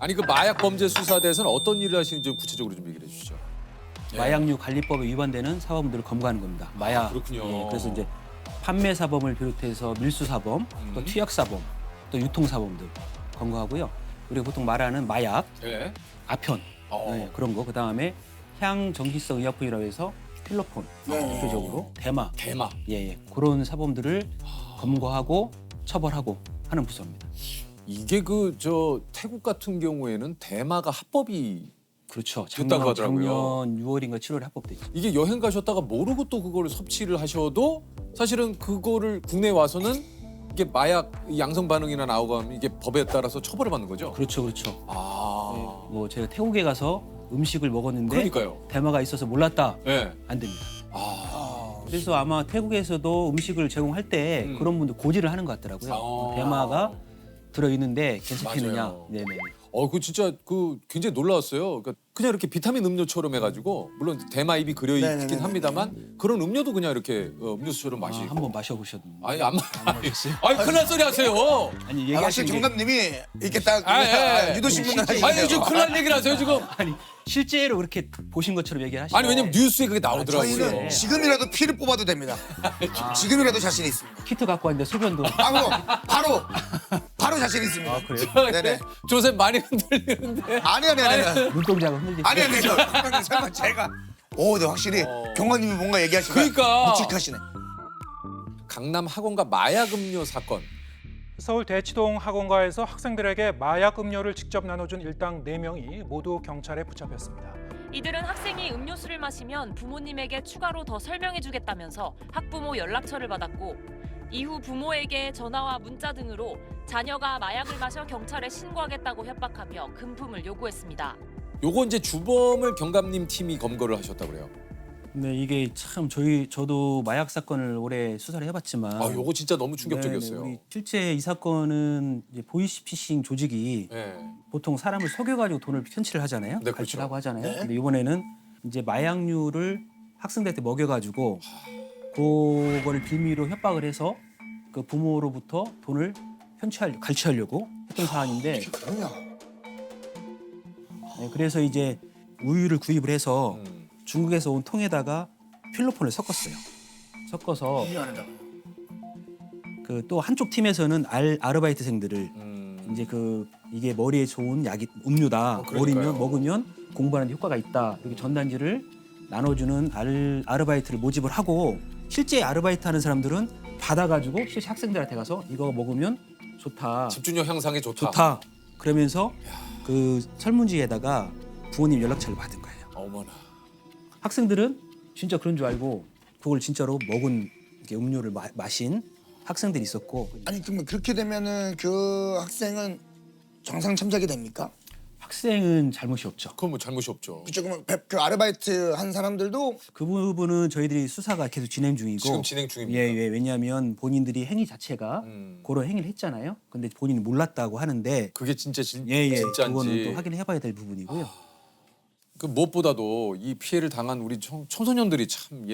아니 그 마약 범죄 수사대에서는 어떤 일을 하시는지 좀 구체적으로 좀 얘기를 해주시죠. 마약류 관리법에 위반되는 사범들을 검거하는 겁니다. 마약. 그렇군요. 예, 그래서 이제 판매 사범을 비롯해서 밀수 사범, 또 투약 사범, 또 유통 사범들 검거하고요. 우리가 보통 말하는 마약, 예. 아편 예, 그런 거. 그다음에 향정기성 의약품이라고 해서 필로폰, 대표적으로 대마, 대마. 예, 그런 사범들을 검거하고 처벌하고 하는 부서입니다. 이게 그 저 태국 같은 경우에는 대마가 합법이 그렇죠. 됐다고 하더라고요. 작년 6월인가 7월에 합법됐죠. 이게 여행 가셨다가 모르고 또 그거를 섭취를 하셔도 사실은 그거를 국내에 와서는 이게 마약 양성 반응이나 나오고 하면 이게 법에 따라서 처벌을 받는 거죠. 그렇죠, 그렇죠. 아. 뭐 제가 태국에 가서 음식을 먹었는데 그러니까요. 대마가 있어서 몰랐다. 예. 안 됩니다. 아. 그래서 아마 태국에서도 음식을 제공할 때 그런 분들 고지를 하는 것 같더라고요. 아. 대마가 들어있는데 괜찮겠느냐. 맞아요. 네네. 그 진짜 그 굉장히 놀라웠어요. 그러니까 그냥 이렇게 비타민 음료처럼 해가지고 물론 대마 잎이 그려 있긴 네네네네. 합니다만 그런 음료도 그냥 이렇게 음료수처럼 아, 마시고. 한번 마셔보셨는데. 아니 안 마셨어요? 아니 큰일 날 소리 하세요. 아니 확실히 얘기하시는 게 정감님이 이렇게 딱 아, 예. 유도신문을 아니 하시네요. 지금 큰일 날 얘기를 하세요 지금. 아니 실제로 그렇게 보신 것처럼 얘기를 하시죠. 아니 왜냐면 뉴스에 그게 나오더라고요. 저희는 지금이라도 피를 뽑아도 됩니다. 지금이라도 자신 있습니다. 키트 갖고 왔는데 소변도 바로 자신 있습니다. 아 그래요? 네네. 조셉 많이 흔들리는데. 아니. 눈동자가 흔들리죠. 아니. 설마 제가. 근데 확실히 경관님이 뭔가 얘기하시니까 그러니까. 묵직하시네. 강남 학원가 마약 음료 사건. 서울 대치동 학원가에서 학생들에게 마약 음료를 직접 나눠준 일당 4명이 모두 경찰에 붙잡혔습니다. 이들은 학생이 음료수를 마시면 부모님에게 추가로 더 설명해주겠다면서 학부모 연락처를 받았고 이후 부모에게 전화와 문자 등으로 자녀가 마약을 마셔 경찰에 신고하겠다고 협박하며 금품을 요구했습니다. 요거 이제 주범을 경감님 팀이 검거를 하셨다고 그래요. 네 이게 참 저도 마약 사건을 오래 수사를 해봤지만. 요거 진짜 너무 충격적이었어요. 우리 실제 이 사건은 이제 보이스피싱 조직이 네. 보통 사람을 속여가지고 돈을 편취를 하잖아요. 네, 그렇죠. 갈취하고 하잖아요. 근데 이번에는 이제 마약류를 학생들한테 먹여가지고 그거를 빌미로 협박을 해서 그 부모로부터 돈을 갈취하려고 했던 사안인데 그러냐? 네, 그래서 이제 우유를 구입을 해서 음. 중국에서 온 통에다가 필로폰을 섞었어요. 섞어서 그 또 한쪽 팀에서는 아르바이트생들을 이제 이게 머리에 좋은 약이 음료다. 그러니까요. 먹으면 공부하는 데 효과가 있다. 이렇게 전단지를 나눠주는 아르바이트를 모집을 하고 실제 아르바이트 하는 사람들은 받아가지고 실제 학생들한테 가서 이거 먹으면 좋다. 집중력 향상에 좋다. 좋다. 그러면서 그 설문지에다가 부모님 연락처를 받은 거예요. 어머나. 학생들은 진짜 그런 줄 알고 그걸 진짜로 먹은 이렇게 음료를 마신 학생들이 있었고. 아니 그러면 그렇게 되면은 그 학생은 정상 참작이 됩니까? 학생은 잘못이 없죠. 그건 뭐 잘못이 없죠. 그쵸? 그러면 그 아르바이트 한 사람들도 그 부분은 저희들이 수사가 계속 진행 중이고. 지금 진행 중입니다. 예. 왜냐하면 본인들이 행위 자체가 그런 행위를 했잖아요. 근데 본인이 몰랐다고 하는데. 그게 진짜 예. 진짜인지. 그거는 또 확인해봐야 될 부분이고요. 그 무엇보다도 이 피해를 당한 우리 청소년들이 참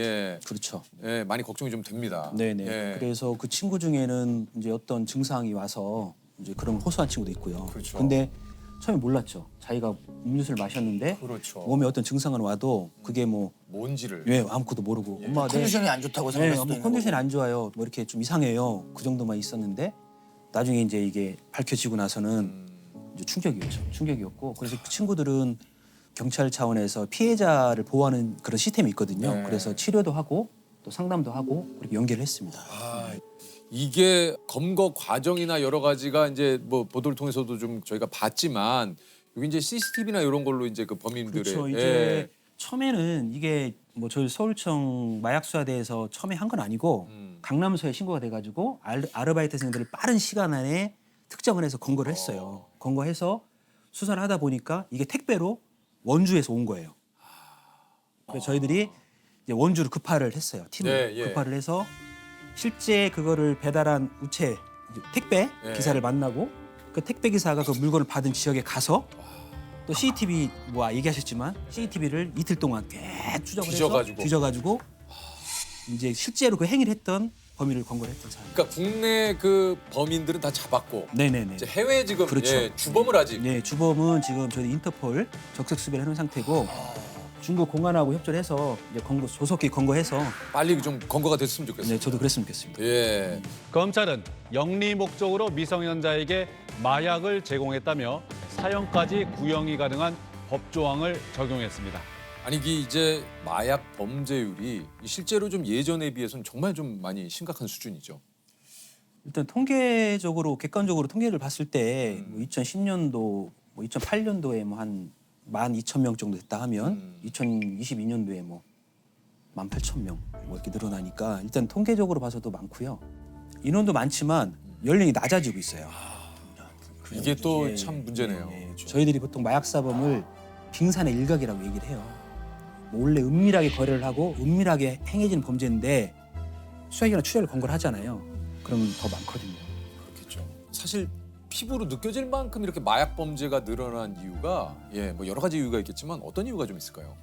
그렇죠. 많이 걱정이 좀 됩니다. 네네. 예. 그래서 그 친구 중에는 이제 어떤 증상이 와서 이제 그런 호소한 친구도 있고요. 그렇죠. 근데 처음에 몰랐죠. 자기가 음료수를 마셨는데 그렇죠. 몸에 어떤 증상은 와도 그게 뭐 뭔지를. 아무것도 모르고 엄마 컨디션이 안 좋다고 생각할 수도 있는 컨디션이 거고. 안 좋아요. 뭐 이렇게 좀 이상해요. 그 정도만 있었는데 나중에 이제 이게 밝혀지고 나서는 이제 충격이었고 그래서 그 친구들은 경찰 차원에서 피해자를 보호하는 그런 시스템이 있거든요. 네. 그래서 치료도 하고 또 상담도 하고 그렇게 연계를 했습니다. 이게 검거 과정이나 여러 가지가 이제 뭐 보도를 통해서도 좀 저희가 봤지만 여기 이제 CCTV나 이런 걸로 이제 그 범인들의 그렇죠. 이제 처음에는 이게 뭐 저희 서울청 마약수사대에서 처음에 한 건 아니고 강남서에 신고가 돼가지고 아르바이트생들을 빠른 시간 안에 특정을 해서 검거를 했어요. 검거해서 수사를 하다 보니까 이게 택배로 원주에서 온 거예요. 그래서 저희들이 이제 원주로 급파를 했어요. 팀을 급파를 해서 실제 그거를 배달한 우체 택배 기사를 만나고 그 택배 기사가 그 물건을 받은 지역에 가서 또 CCTV 뭐 얘기하셨지만 CCTV를 이틀 동안 꽤 추적을 해서 뒤져가지고 이제 실제로 그 행위를 했던 범인을 검거를 했던 사람. 그러니까 국내 그 범인들은 다 잡았고 네네네. 이제 해외 지금 그렇죠. 예, 주범을 아직 네, 주범은 지금 저희 인터폴 적색 수배를 해놓은 상태고 중국 공안하고 협조를 해서 이제 조속히 검거해서 빨리 좀 검거가 됐으면 좋겠어요. 네, 저도 그랬으면 좋겠습니다. 예. 검찰은 영리 목적으로 미성년자에게 마약을 제공했다며 사형까지 구형이 가능한 법조항을 적용했습니다. 아니 이게 이제 마약 범죄율이 실제로 좀 예전에 비해서는 정말 좀 많이 심각한 수준이죠. 일단 통계적으로 객관적으로 통계를 봤을 때 2010년도, 뭐 2008년도에 뭐 한 12,000명 정도 됐다 하면 2022년도에 뭐 18,000명 뭐 이렇게 늘어나니까 일단 통계적으로 봐서도 많고요. 인원도 많지만 연령이 낮아지고 있어요. 이게 또 예, 참 문제네요. 예, 예. 저희들이 보통 마약 사범을 빙산의 일각이라고 얘기를 해요. 몰래 은밀하게 거래를 하고 은밀하게 행해지는 범죄인데 수사기관이나 추적을 검거를 하잖아요. 그러면 더 많거든요. 그렇겠죠. 사실 피부로 느껴질 만큼 이렇게 마약 범죄가 늘어난 이유가 예, 뭐 여러 가지 이유가 있겠지만 어떤 이유가 좀 있을까요?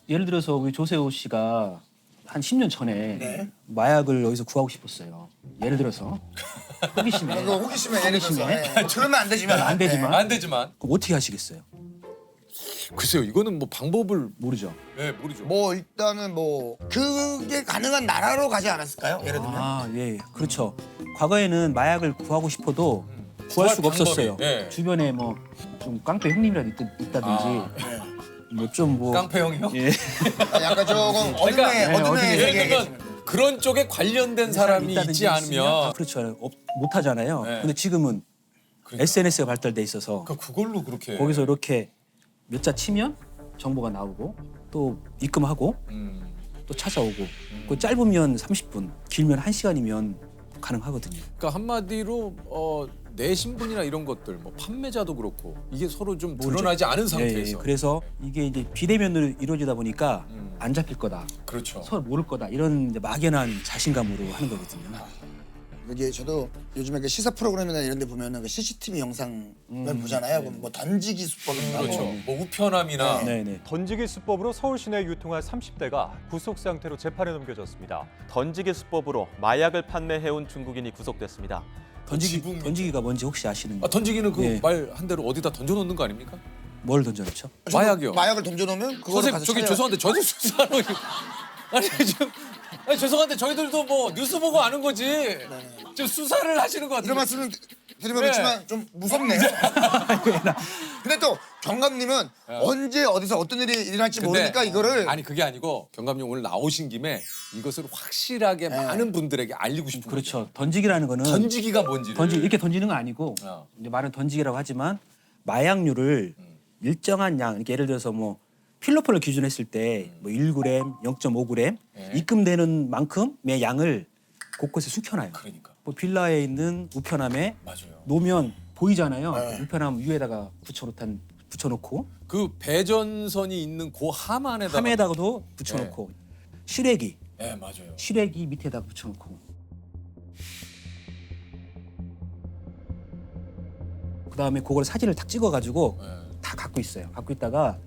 예를 들어서 우리 조세호 씨가 한 10년 전에 마약을 여기서 구하고 싶었어요. 예를 들어서 호기심에. 그 호기심에 예를 들어서 호기심에. 그러면 안 되지만 안 되지만. 안 되지만 그럼 어떻게 하시겠어요? 글쎄요, 이거는 뭐 방법을 모르죠. 예, 모르죠. 뭐 일단은 뭐 그게 가능한 나라로 가지 않았을까요? 예를 들면 아, 예, 그렇죠. 과거에는 마약을 구하고 싶어도 구할 수가 구할 없었어요. 방법이, 예. 주변에 뭐 좀 깡패 형님이라도 있다든지 아, 뭐 좀 뭐 깡패 형이요? 예. 약간 조금 그러니까, 어둠의 어둠의 예를 세계에 들면 계시는 그런 쪽에 관련된 사람이 있다든지 있지 있으면 않으면 그렇죠. 못 하잖아요. 네. 근데 지금은 그러니까. SNS가 발달돼 있어서 그러니까 그걸로 그렇게 거기서 이렇게 몇 자 치면 정보가 나오고 또 입금하고 또 찾아오고 그 짧으면 30분, 길면 1시간이면 가능하거든요. 그러니까 한마디로 내 신분이나 이런 것들 뭐 판매자도 그렇고 이게 서로 좀 드러나지 않은 상태에서 그래서 이게 이제 비대면으로 이루어지다 보니까 안 잡힐 거다, 그렇죠. 서로 모를 거다 이런 이제 막연한 자신감으로 하는 거거든요. 이게 저도 요즘에 그 시사 프로그램이나 이런 데 보면은 그 CCTV 영상을 보잖아요. 그럼 뭐 던지기 수법인가 그렇죠. 뭐 뭐 우편함이나 네네. 던지기 수법으로 서울 시내에 유통한 30대가 구속 상태로 재판에 넘겨졌습니다. 던지기 수법으로 마약을 판매해온 중국인이 구속됐습니다. 지붕 던지기가 뭔지 혹시 아시는 분? 던지기는 그 예. 말 한 대로 어디다 던져놓는 거 아닙니까? 뭘 던져놓죠? 마약이요. 마약을 던져놓으면 그거를 선생님 가서 저기 찾아야- 죄송한데 저도 수사하는 거 아니 지금 아니 죄송한데 저희들도 뭐 뉴스 보고 아는 거지 지금 수사를 하시는 것 같아요. 이런 말씀을 드리면 네. 그렇지만 좀 무섭네요. 근데 또 경감님은 언제 어디서 어떤 일이 일어날지 모르니까 이거를 아니 그게 아니고 경감님 오늘 나오신 김에 이것을 확실하게 많은 분들에게 알리고 싶은 거죠. 그렇죠. 던지기라는 거는 던지기가 뭔지를 이렇게 던지는 건 아니고 이제 말은 던지기라고 하지만 마약류를 일정한 양, 그러니까 예를 들어서 뭐 필로폰을 기준했을 때 뭐 1g, 0.5g 입금되는 만큼의 양을 곳곳에 숨겨놔요. 그러니까 뭐 빌라에 있는 우편함에 맞아요. 놓으면 보이잖아요. 우편함 위에다가 붙여놓고 그 배전선이 있는 그 함 안에다가 함에다가도 붙여놓고 시래기 네 맞아요. 시래기 밑에다가 붙여놓고 그다음에 그걸 사진을 딱 찍어가지고 다 갖고 있어요. 갖고 있다가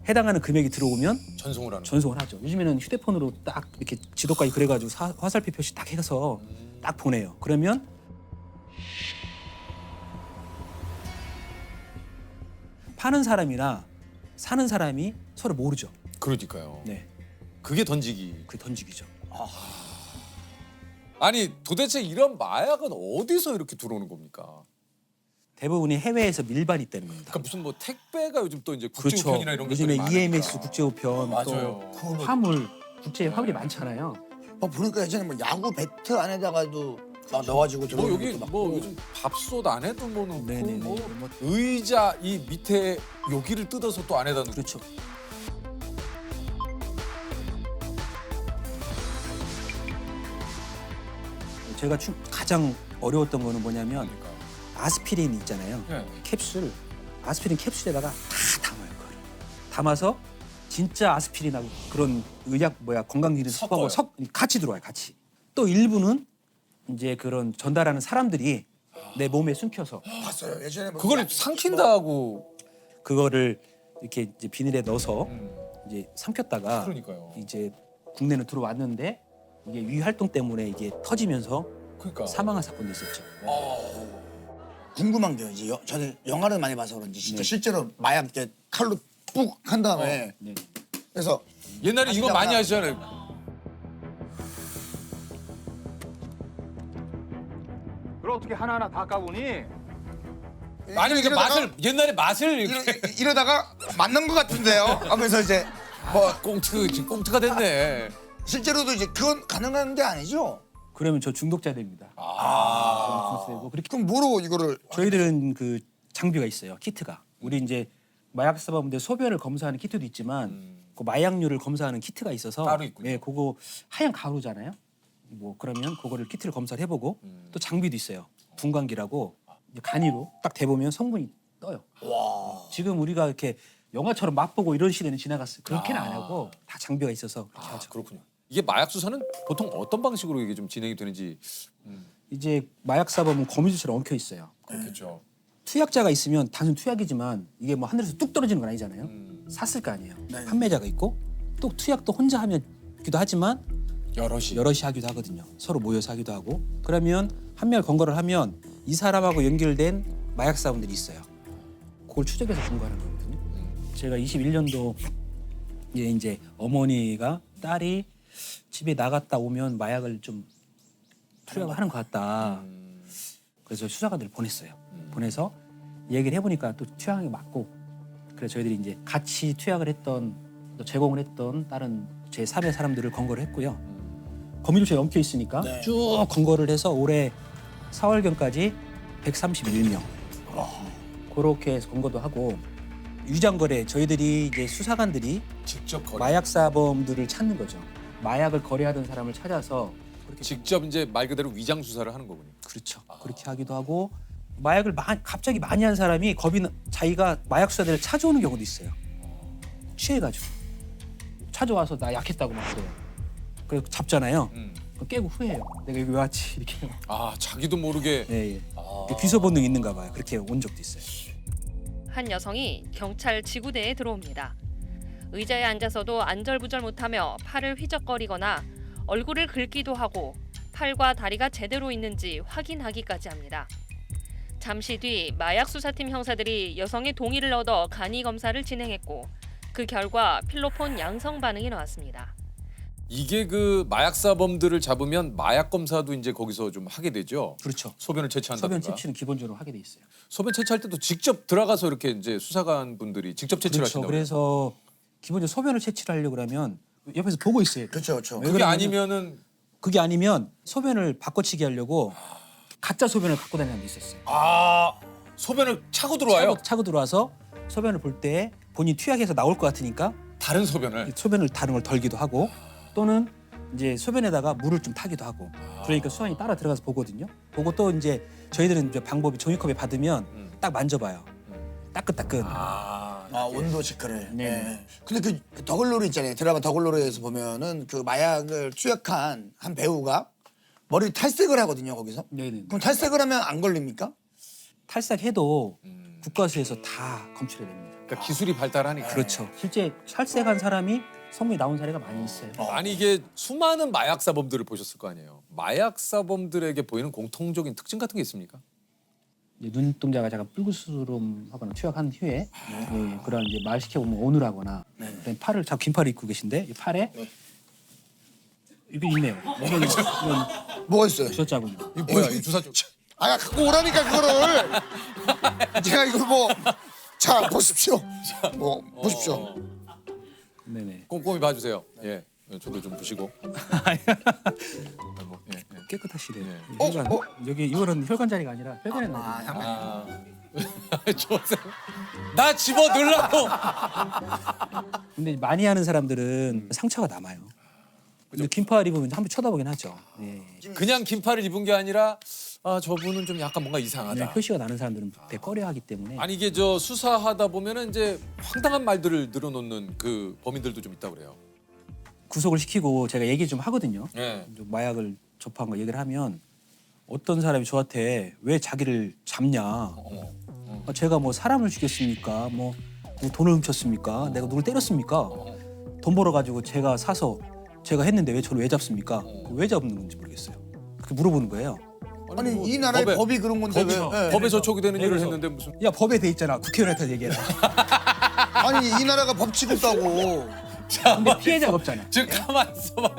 해당하는 금액이 들어오면 전송을 하는. 전송을 하죠. 요즘에는 휴대폰으로 딱 이렇게 지도까지 그래가지고 화살표 표시 딱 해서 딱 보내요. 그러면 파는 사람이나 사는 사람이 서로 모르죠. 그러니까요. 네, 그게 던지기. 그게 던지기죠. 아니 도대체 이런 마약은 어디서 이렇게 들어오는 겁니까? 대부분이 해외에서 밀반이 있다는 겁니다. 그러니까 무슨 뭐 택배가 요즘 또 이제 그렇죠. 국제우편이나 이런 요즘에 것들이 많으니까. EMS 국제우편 맞아요. 또 화물 국제 화물이 많잖아요. 보니까 예전에 뭐 야구 배트 안에다가도 막 넣어가지고 뭐 들어오는 여기 것도 막 뭐 요즘 밥솥 안에도 뭐 넣고 네네네. 뭐 뭐 의자 이 밑에 여기를 뜯어서 또 안에다 넣고 그렇죠. 제가 가장 어려웠던 거는 뭐냐면 아스피린 있잖아요. 네. 캡슐, 아스피린 캡슐에다가 다 담아요. 그걸. 담아서 진짜 아스피린하고 그런 의약 건강기능 섞어요. 수법하고 같이 들어와요. 같이. 또 일부는 이제 그런 전달하는 사람들이 내 몸에 숨겨서 봤어요. 예전에 뭐 그걸 삼킨다고 그거를 이렇게 이제 비닐에 넣어서 이제 삼켰다가 그러니까요. 이제 국내는 들어왔는데 이게 위 활동 때문에 이게 터지면서 그러니까. 사망한 사건도 있었죠. 궁금한 게 이제 저는 영화를 많이 봐서 그런지 진짜 네. 실제로 마약 이렇게 칼로 뿍 한 다음에 네. 그래서 옛날에 이거 많이 하시잖아요. 그걸 어떻게 하나하나 다 까보니? 아니면 이게 이러다가- 맛을 옛날에 맛을 이렇게 이러다가 맞는 것 같은데요 하면서 이제 뭐 지금 꽁트가 됐네. 실제로도 이제 그건 가능한 게 아니죠? 그러면 저 중독자 됩니다. 중독되고 그렇게 그럼 뭐로 이거를 저희들은 그 장비가 있어요. 키트가. 우리 이제 마약 사범들 소변을 검사하는 키트도 있지만 그 마약류를 검사하는 키트가 있어서 따로 있군요. 예, 그거 하얀 가루잖아요. 뭐 그러면 그거를 키트를 검사를 해보고 또 장비도 있어요. 분광기라고 이제 간이로 딱 대보면 성분이 떠요. 지금 우리가 이렇게 영화처럼 맛보고 이런 시대는 지나갔어요. 그렇게는 안 하고 다 장비가 있어서 그렇게 하죠. 그렇군요. 이게 마약 수사는 보통 어떤 방식으로 이게 좀 진행이 되는지 이제 마약 사범은 거미줄처럼 엉켜 있어요. 그렇겠죠. 투약자가 있으면 단순 투약이지만 이게 뭐 하늘에서 뚝 떨어지는 건 아니잖아요. 샀을 거 아니에요. 판매자가 있고 또 투약도 혼자 하기도 하지만 여럿이 하기도 하거든요. 서로 모여서 하기도 하고. 그러면 한 명을 검거를 하면 이 사람하고 연결된 마약 사범들이 있어요. 그걸 추적해서 검거하는 거거든요. 제가 21년도 에 이제 어머니가 딸이 집에 나갔다 오면 마약을 좀 투약을 하는 것 같다. 그래서 수사관들을 보냈어요. 보내서 얘기를 해보니까 또 투약이 맞고 그래서 저희들이 이제 같이 투약을 했던 또 제공을 했던 다른 제3의 사람들을 검거를 했고요. 거미줄처럼 엉켜 있으니까 네. 쭉 검거를 해서 올해 4월경까지 131명 그렇게 해서 검거도 하고 위장거래 저희들이 이제 수사관들이 직접 거래. 마약 사범들을 찾는 거죠. 마약을 거래하던 사람을 찾아서 그렇게 직접 이제 말 그대로 위장 수사를 하는 거군요. 그렇죠. 그렇게 하기도 하고 마약을 갑자기 많이 한 사람이 자기가 마약 수사대를 찾아오는 경우도 있어요. 취해가지고 찾아와서 나 약했다고 막 그래요. 그래서 잡잖아요. 그럼 깨고 후회해요. 내가 여기 왜 왔지 이렇게. 아 자기도 모르게 예. 귀소 본능 있는가 봐요. 그렇게 온 적도 있어요. 한 여성이 경찰 지구대에 들어옵니다. 의자에 앉아서도 안절부절 못하며 팔을 휘적거리거나 얼굴을 긁기도 하고 팔과 다리가 제대로 있는지 확인하기까지 합니다. 잠시 뒤 마약 수사팀 형사들이 여성의 동의를 얻어 간이 검사를 진행했고 그 결과 필로폰 양성 반응이 나왔습니다. 이게 그 마약 사범들을 잡으면 마약 검사도 이제 거기서 좀 하게 되죠. 그렇죠. 소변을 채취한다든가. 소변 채취는 기본적으로 하게 돼 있어요. 소변 채취할 때도 직접 들어가서 이렇게 이제 수사관 분들이 직접 채취를 그렇죠. 하신다고. 그래서 기본적으로 소변을 채취를 하려고 그러면 옆에서 보고 있어요. 그렇죠, 그렇죠. 왜 그게 그러냐면 아니면은 그게 아니면 소변을 바꿔치기 하려고 가짜 소변을 갖고 다니는 사람도 있었어요. 소변을 차고 들어와요. 차고 들어와서 소변을 볼 때 본인 투약해서 나올 것 같으니까 다른 소변을. 소변을 다른 걸 덜기도 하고 또는 이제 소변에다가 물을 좀 타기도 하고 그러니까 수환이 따라 들어가서 보거든요. 보고 또 이제 저희들은 이제 방법이 종이컵에 받으면 딱 만져봐요. 따끈따끈. 온도 체크를. 네. 네. 근데 그 더글로리 있잖아요. 드라마 더글로리에서 보면은 그 마약을 투약한 한 배우가 머리 탈색을 하거든요. 거기서. 네네. 그럼 탈색을 하면 안 걸립니까? 탈색해도 국가수에서 다 검출해야 됩니다. 그러니까 기술이 발달하니까. 그렇죠. 실제 탈색한 사람이 성분이 나온 사례가 많이 있어요. 아니 이게 수많은 마약 사범들을 보셨을 거 아니에요. 마약 사범들에게 보이는 공통적인 특징 같은 게 있습니까? 이제 눈동자가 약간 뿔구스름하거나 투약한 후에 예, 그런 이제 말 시켜 보면 오늘하거나 그다음에 팔을 자꾸 긴팔을 입고 계신데 이 팔에 이게 있네요. 이건 뭐가 있어요? 주사 자국. 이 뭐야? 이 주사 쪽. 아 갖고 오라니까 그거를. 제가 이거 뭐. 자 보십시오. 뭐 보십시오. 네네. 꼼꼼히 봐주세요. 예, 저도 좀 보시고. 뭐, 예, 예. 깨끗하시래요. 예. 혈관, 여기 이거는 혈관 자리가 아니라 혈관에 나요. 좋으세요? 나 집어 넣으려고. 근데 많이 하는 사람들은 상처가 남아요. 근데 긴팔 입으면 한번 쳐다보긴 하죠. 예. 그냥 긴팔을 입은 게 아니라 저분은 좀 약간 뭔가 이상하다. 그냥 표시가 나는 사람들은 되게 꺼려하기 때문에 아니 이게 저 수사하다 보면은 이제 황당한 말들을 늘어놓는 그 범인들도 좀 있다고 그래요. 구속을 시키고 제가 얘기 좀 하거든요. 예. 마약을 접한 거 얘기를 하면 어떤 사람이 저한테 왜 자기를 잡냐. 제가 뭐 사람을 죽였습니까? 뭐 돈을 훔쳤습니까? 내가 누굴 때렸습니까? 돈 벌어가지고 제가 사서 제가 했는데 왜 저를 왜 잡습니까? 왜 잡는 건지 모르겠어요. 그렇게 물어보는 거예요. 아니 뭐 이 나라의 법이 그런 건데 왜? 예. 법에 저촉이 되는 일을 그래서- 했는데 무슨 야 법에 돼 있잖아. 국회의원한테 얘기해라. 아니 이 나라가 법치고 있다고. 근데 피해자가 없잖아. 지금 가만 있어봐.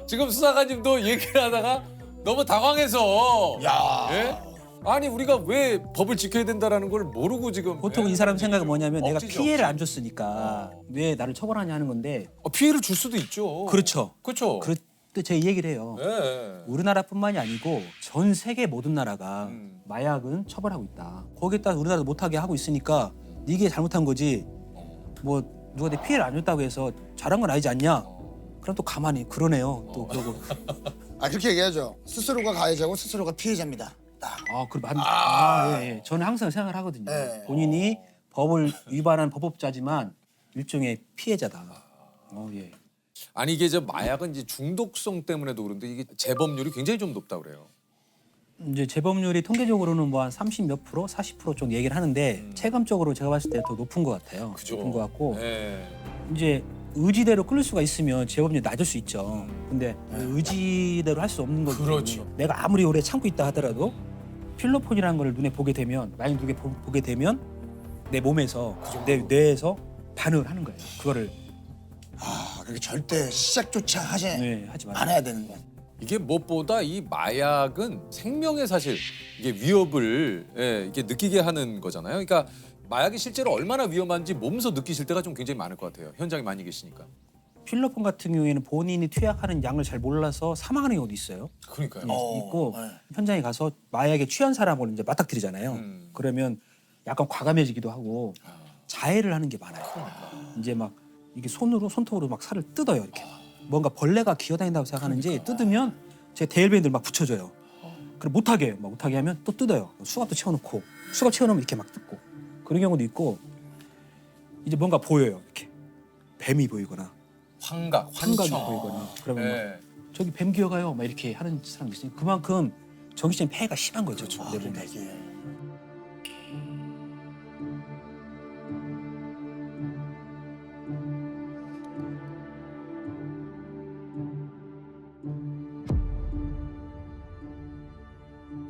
지금 수사관님도 얘기를 하다가 너무 당황해서 야. 예? 아니 우리가 왜 법을 지켜야 된다라는 걸 모르고 지금 보통 예? 이 사람 생각은 뭐냐면 내가 억지죠, 피해를 억지. 안 줬으니까 왜 나를 처벌하냐 하는 건데 피해를 줄 수도 있죠. 그렇죠. 그렇죠. 그때 제가 이 얘기를 해요. 예. 우리나라뿐만이 아니고 전 세계 모든 나라가 마약은 처벌하고 있다. 거기에다 우리나라도 못하게 하고 있으니까 이게 잘못한 거지. 뭐 누가 내 피해를 안 줬다고 해서 잘한 건 아니지 않냐? 그럼 또 가만히 그러네요. 또 그러고 아 그렇게 얘기하죠. 스스로가 가해자고 스스로가 피해자입니다. 딱. 예. 저는 항상 생각을 하거든요. 네. 본인이 법을 위반한 법업자지만 일종의 피해자다. 예. 아니 이게 저 마약은 이제 중독성 때문에도 그런데 이게 재범률이 굉장히 좀 높다 그래요. 이제 재범률이 통계적으로는 뭐 한 30 몇 프로, 40% 정도 얘기를 하는데 체감적으로 제가 봤을 때 더 높은 것 같아요. 그죠. 높은 것 같고 예. 이제 의지대로 끌릴 수가 있으면 재범률이 낮을 수 있죠. 근데 의지대로 할 수 없는 거기 때문에 그렇죠. 내가 아무리 오래 참고 있다 하더라도 필로폰이라는 걸 눈에 보게 되면 많이 눈에 보게 되면 내 몸에서 내 뇌에서 반응을 하는 거예요. 그거를 아 그렇게 절대 시작조차 하지 하지 말아요. 않아야 되는 거야. 이게 무엇보다 이 마약은 생명에 사실 이게 위협을 이게 느끼게 하는 거잖아요. 그러니까 마약이 실제로 얼마나 위험한지 몸소 느끼실 때가 좀 굉장히 많을 것 같아요. 현장에 많이 계시니까. 필로폰 같은 경우에는 본인이 투약하는 양을 잘 몰라서 사망하는 경우도 있어요. 그러니까요. 있고 네. 현장에 가서 마약에 취한 사람을 이제 맞닥뜨리잖아요. 그러면 약간 과감해지기도 하고 자해를 하는 게 많아요. 이제 막 이게 손톱으로 막 살을 뜯어요. 이렇게 뭔가 벌레가 기어다닌다고 생각하는지 뜯으면 제 데일밴드를 막 붙여줘요. 그럼 못하게 해요. 못하게 하면 또 뜯어요. 수갑도 채워놓고 수갑 채워놓으면 이렇게 막 뜯고 그런 경우도 있고 이제 뭔가 보여요. 이렇게 뱀이 보이거나 환각, 환각이 환청. 보이거나 그러면 막 예. 저기 뱀 기어가요. 막 이렇게 하는 사람이 있으니 그만큼 정신적인 폐해가 심한 거죠. 내 몸에. 이게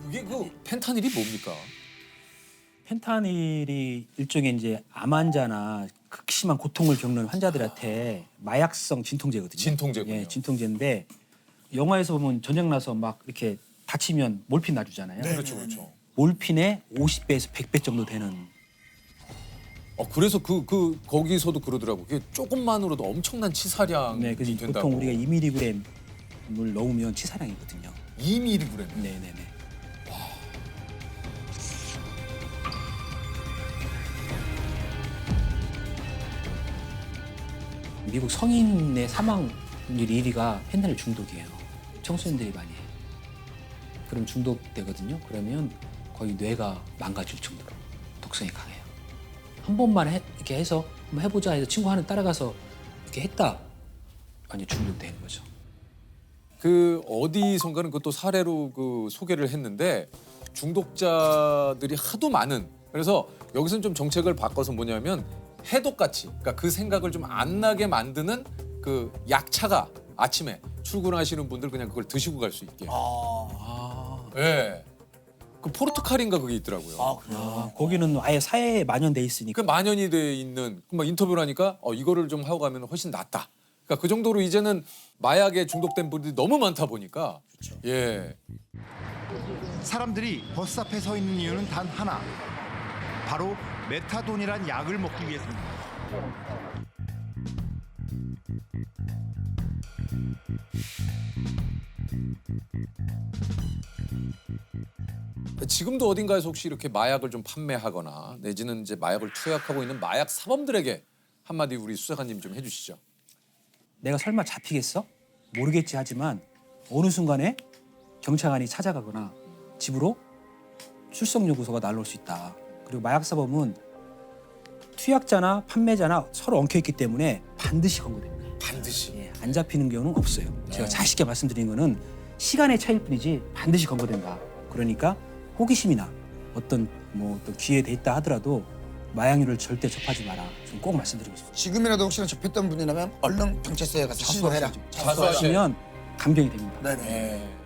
그게 그 펜타닐이 뭡니까? 펜타닐이 일종의 이제 암 환자나 극심한 고통을 겪는 환자들한테 마약성 진통제거든요. 진통제군요. 예, 진통제인데 영화에서 보면 전쟁 나서 막 이렇게 다치면 몰핀 놔주잖아요. 그렇죠, 그렇죠. 몰핀의 50배에서 100배 정도 되는. 그래서 거기서도 그러더라고. 그게 조금만으로도 엄청난 치사량이 네, 그래서 된다고. 보통 우리가 2mg을 넣으면 치사량이거든요. 2mg. 네네네. 미국 성인의 사망률 1위가 펜타닐 중독이에요. 청소년들이 많이 해요. 그럼 중독되거든요. 그러면 거의 뇌가 망가질 정도로 독성이 강해요. 한 번만 이렇게 해서 한번 해보자 해서 친구 하나 따라가서 이렇게 했다. 완전 중독되는 거죠. 그 어디선가는 그것도 사례로 그 소개를 했는데 중독자들이 하도 많은 그래서 여기서는 좀 정책을 바꿔서 뭐냐면 해독같이 그러니까 그 생각을 좀 안 나게 만드는 그 약차가 아침에 출근하시는 분들 그냥 그걸 드시고 갈 수 있게. 예. 그 포르투갈인가 그게 있더라고요. 거기는 아예 사회에 만연돼 있으니까. 그 만연이 돼 있는 막 인터뷰를 하니까 이거를 좀 하고 가면 훨씬 낫다. 그러니까 그 정도로 이제는 마약에 중독된 분들이 너무 많다 보니까 예. 사람들이 버스 앞에 서 있는 이유는 단 하나. 바로 메타돈이란 약을 먹기 위해서입니다. 지금도 어딘가에서 혹시 이렇게 마약을 좀 판매하거나 내지는 이제 마약을 투약하고 있는 마약 사범들에게 한마디 우리 수사관님 좀 해주시죠. 내가 설마 잡히겠어? 모르겠지 하지만 어느 순간에 경찰관이 찾아가거나 집으로 출석 요구서가 날라올 수 있다. 그리고 마약 사범은 투약자나 판매자나 서로 엉켜 있기 때문에 반드시 검거됩니다. 반드시. 예, 안 잡히는 경우는 없어요. 제가 자식게 말씀드린 거는 시간의 차이일 뿐이지 반드시 검거된다. 그러니까 호기심이나 어떤 기회에 돼 있다 하더라도 마약류를 절대 접하지 마라. 좀 꼭 말씀드리고 싶습니다. 지금이라도 혹시나 접했던 분이라면 얼른 경찰서에 가서 신고해라. 자수하시면 하시면 감경이 됩니다. 네네. 네.